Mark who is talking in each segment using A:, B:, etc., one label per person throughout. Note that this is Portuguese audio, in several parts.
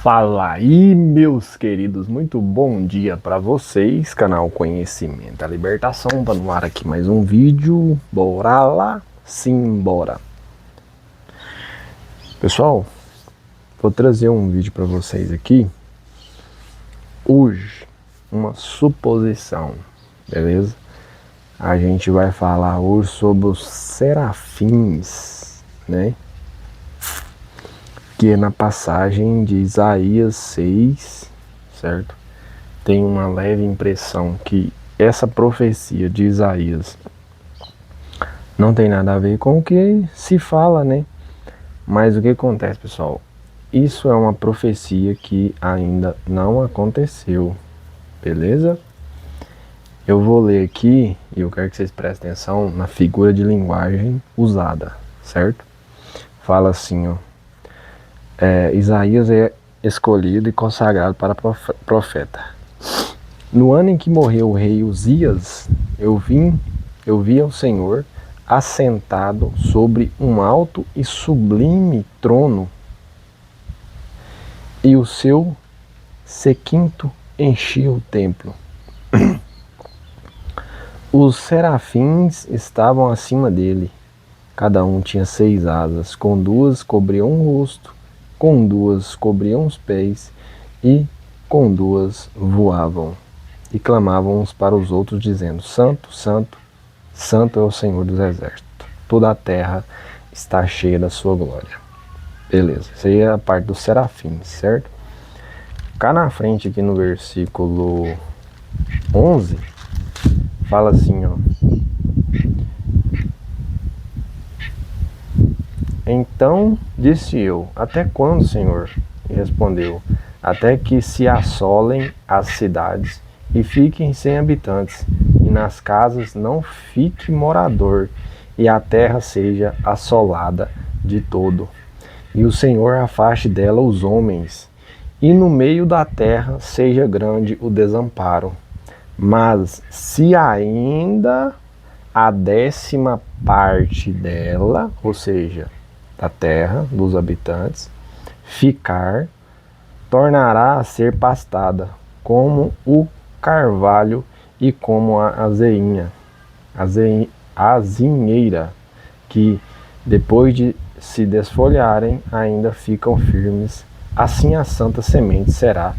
A: Fala aí, meus queridos, muito bom dia para vocês, canal Conhecimento da Libertação, tá no ar aqui mais um vídeo, bora lá, simbora. Pessoal, vou trazer um vídeo para vocês aqui, hoje, uma suposição, beleza? A gente vai falar hoje sobre os serafins, né? Que na passagem de Isaías 6, certo? Tem uma leve impressão que essa profecia de Isaías não tem nada a ver com o que se fala, né? Mas o que acontece, pessoal? Isso é uma profecia que ainda não aconteceu, beleza? Eu vou ler aqui e eu quero que vocês prestem atenção na figura de linguagem usada, certo? Fala assim, ó. Isaías é escolhido e consagrado para profeta. No ano em que morreu o rei Uzias, eu vi ao Senhor assentado sobre um alto e sublime trono, e o seu séquito enchia o templo. Os serafins estavam acima dele. Cada um tinha 6 asas, com 2 cobriam o rosto, com 2 cobriam os pés, e com 2 voavam. E clamavam uns para os outros, dizendo: Santo, Santo, Santo é o Senhor dos Exércitos. Toda a terra está cheia da sua glória. Beleza, isso aí é a parte dos serafins, certo? Cá na frente, aqui no versículo 11, fala assim, ó. Então disse eu: até quando, Senhor? E respondeu: até que se assolem as cidades e fiquem sem habitantes, e nas casas não fique morador, e a terra seja assolada de todo. E o Senhor afaste dela os homens, e no meio da terra seja grande o desamparo. Mas se ainda a 10ª parte dela, ou seja, da terra, dos habitantes, ficar, tornará a ser pastada, como o carvalho e como a azinheira, que depois de se desfolharem ainda ficam firmes. Assim a santa semente será a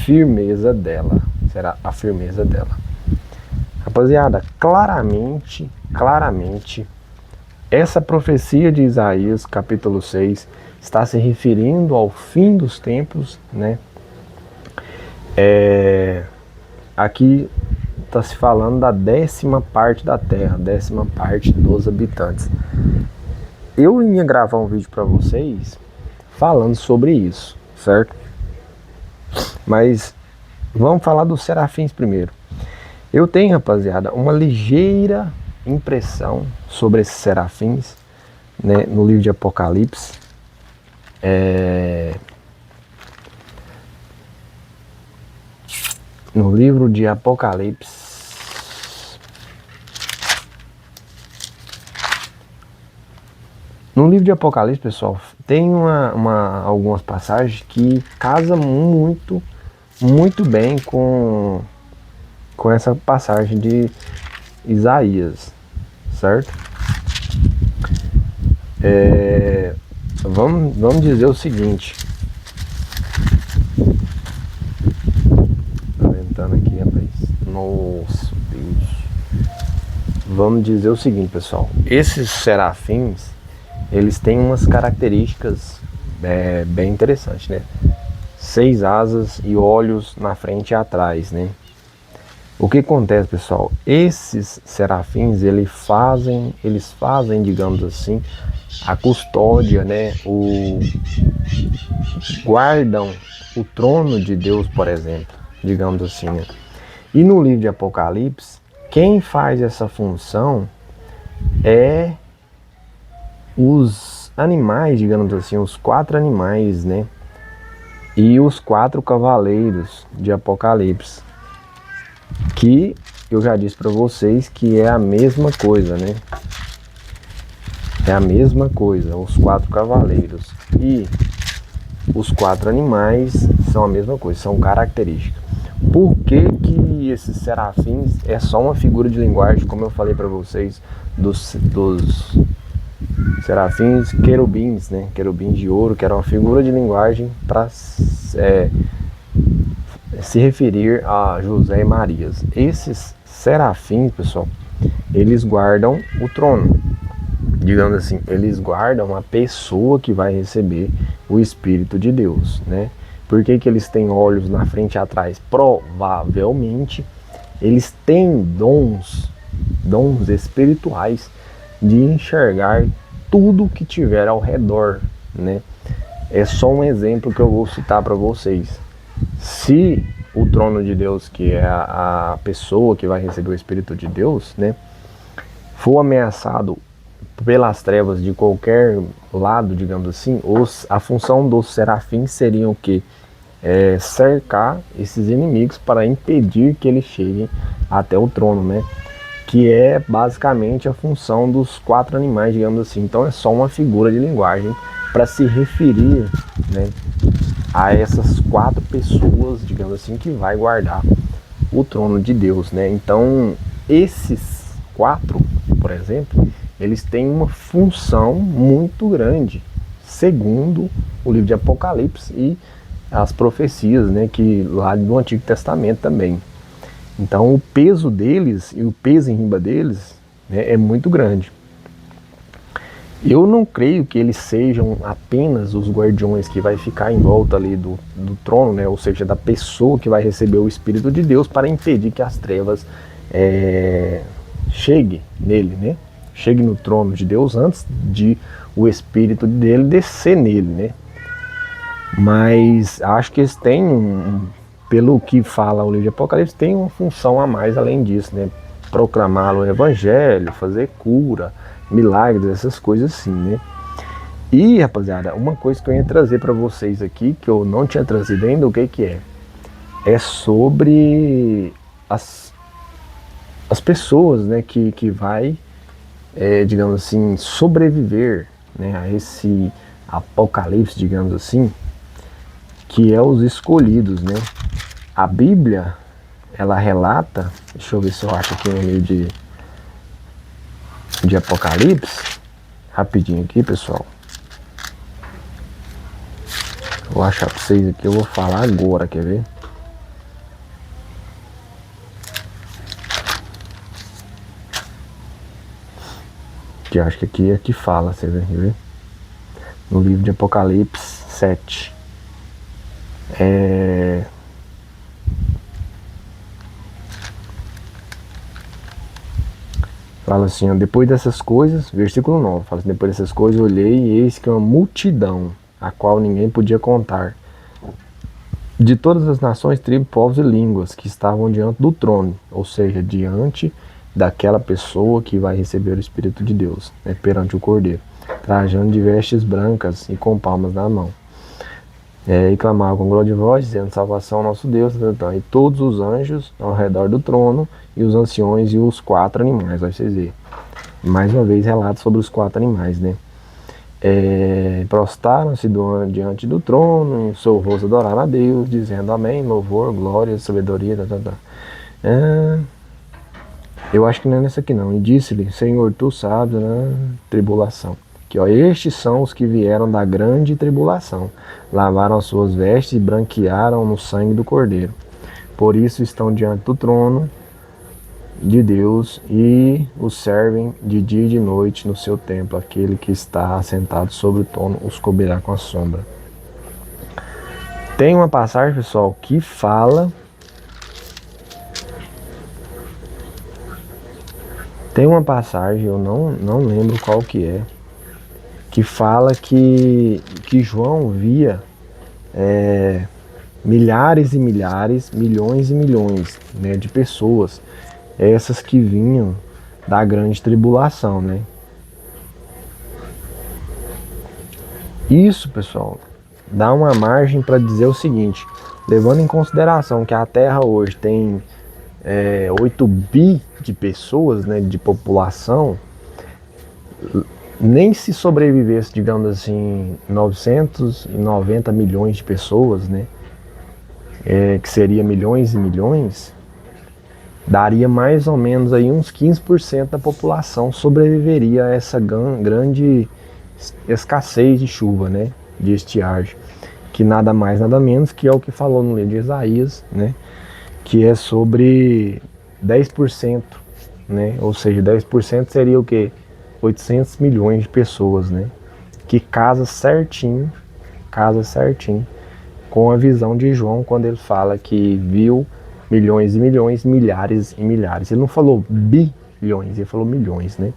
A: firmeza dela. Rapaziada, claramente, essa profecia de Isaías, capítulo 6, está se referindo ao fim dos tempos, né? Aqui está se falando da 10ª parte da terra, 10ª parte dos habitantes. Eu ia gravar um vídeo para vocês falando sobre isso, certo? Mas vamos falar dos serafins primeiro. Eu tenho, rapaziada, uma ligeira impressão sobre esses serafins, né, no livro de Apocalipse. No livro de Apocalipse, pessoal, tem algumas passagens que casam muito bem com essa passagem de Isaías, certo? Vamos dizer o seguinte. Tá ventando aqui, rapaz. Nossa, Deus. Vamos dizer o seguinte, pessoal. Esses serafins, eles têm umas características bem interessantes, né? 6 asas e olhos na frente e atrás, né? O que acontece, pessoal? Esses serafins, eles fazem, digamos assim, a custódia, né? Guardam o trono de Deus, por exemplo, digamos assim, né? E no livro de Apocalipse, quem faz essa função é os animais, digamos assim, os 4 animais, né? E os 4 cavaleiros de Apocalipse, que eu já disse para vocês que é a mesma coisa, né? É a mesma coisa, os 4 cavaleiros. E os 4 animais são a mesma coisa, são características. Por que que esses serafins é só uma figura de linguagem, como eu falei para vocês, dos serafins querubins, né? Querubins de ouro, que era uma figura de linguagem para se referir a José e Marias. Esses serafins, pessoal, eles guardam o trono. Digamos assim, eles guardam a pessoa que vai receber o Espírito de Deus, né? Por que que eles têm olhos na frente e atrás? Provavelmente eles têm dons espirituais de enxergar tudo que tiver ao redor, né? É só um exemplo que eu vou citar para vocês. Se o trono de Deus, que é a pessoa que vai receber o Espírito de Deus, né, for ameaçado pelas trevas de qualquer lado, digamos assim, a função dos serafins seria o quê? Cercar esses inimigos para impedir que eles cheguem até o trono, né? Que é basicamente a função dos 4 animais, digamos assim. Então é só uma figura de linguagem para se referir, né, a essas 4 pessoas, digamos assim, que vai guardar o trono de Deus, né? Então esses 4, por exemplo, eles têm uma função muito grande, segundo o livro de Apocalipse e as profecias, né, que lá do Antigo Testamento também. Então o peso deles e o peso em riba deles, né, é muito grande. Eu não creio que eles sejam apenas os guardiões que vai ficar em volta ali do trono, né, ou seja, da pessoa que vai receber o Espírito de Deus para impedir que as trevas chegue nele, né? Chegue no trono de Deus antes de o Espírito dele descer nele, né? Mas acho que eles têm, pelo que fala o livro de Apocalipse, tem uma função a mais além disso, né? Proclamar o Evangelho, fazer cura, milagres, essas coisas assim, né? E, rapaziada, uma coisa que eu ia trazer para vocês aqui, que eu não tinha trazido ainda, o que que é? É sobre as pessoas, né, que vai, digamos assim, sobreviver, né, a esse apocalipse, digamos assim, que é os escolhidos, né? A Bíblia, ela relata, deixa eu ver se eu acho aqui no livro de Apocalipse, rapidinho aqui, pessoal. Vou achar para vocês aqui, eu vou falar agora, quer ver? Que acho que aqui fala, você vê? No livro de Apocalipse 7. Fala assim, ó, depois dessas coisas, versículo 9, fala assim, depois dessas coisas olhei e eis que uma multidão, a qual ninguém podia contar, de todas as nações, tribos, povos e línguas, que estavam diante do trono, ou seja, diante daquela pessoa que vai receber o Espírito de Deus, né, perante o Cordeiro, trajando de vestes brancas e com palmas na mão. E clamavam com glória de voz, dizendo, salvação ao nosso Deus, e todos os anjos ao redor do trono, e os anciões e os 4 animais, vai vocês verem. Mais uma vez relato sobre os 4 animais, né? Prostaram-se diante do trono, em seu rosto adoraram a Deus, dizendo amém, louvor, glória, sabedoria, eu acho que não é nessa aqui não. E disse-lhe, Senhor, tu sabes, né, tribulação. Que, ó, estes são os que vieram da grande tribulação, lavaram as suas vestes e branquearam no sangue do Cordeiro. Por isso estão diante do trono de Deus e os servem de dia e de noite no seu templo. Aquele que está assentado sobre o trono os cobrirá com a sombra. Tem uma passagem, pessoal, que fala... Tem uma passagem, eu não lembro qual que fala que João via milhares e milhares, milhões e milhões, né, de pessoas, essas que vinham da grande tribulação, né? Isso, pessoal, dá uma margem para dizer o seguinte, levando em consideração que a Terra hoje tem 8 bi de pessoas, né, de população, nem se sobrevivesse, digamos assim, 990 milhões de pessoas, né, que seria milhões e milhões, daria mais ou menos aí uns 15% da população sobreviveria a essa grande escassez de chuva, né, de estiagem, que nada mais nada menos que é o que falou no livro de Isaías, né, que é sobre 10%, né, ou seja, 10% seria o que? 800 milhões de pessoas, né, que casa certinho com a visão de João quando ele fala que viu milhões e milhões, milhares e milhares. Ele não falou bilhões, ele falou milhões, né?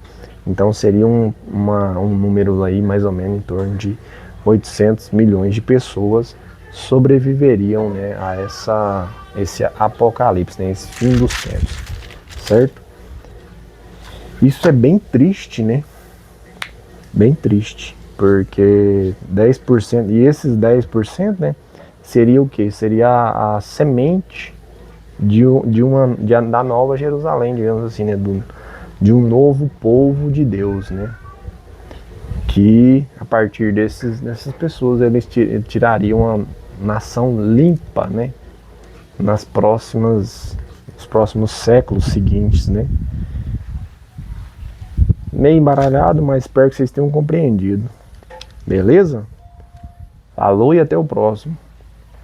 A: Então seria um número aí mais ou menos em torno de 800 milhões de pessoas sobreviveriam, né, a esse apocalipse, né, esse fim dos tempos, certo? Isso é bem triste, né? Bem triste, porque 10%, e esses 10%, né, seria o que? Seria a semente da nova Jerusalém, digamos assim, né, de um novo povo de Deus, né, que a partir dessas pessoas eles tirariam uma nação limpa, né, nos próximos séculos seguintes, né. Meio embaralhado, mas espero que vocês tenham compreendido. Beleza? Falou e até o próximo.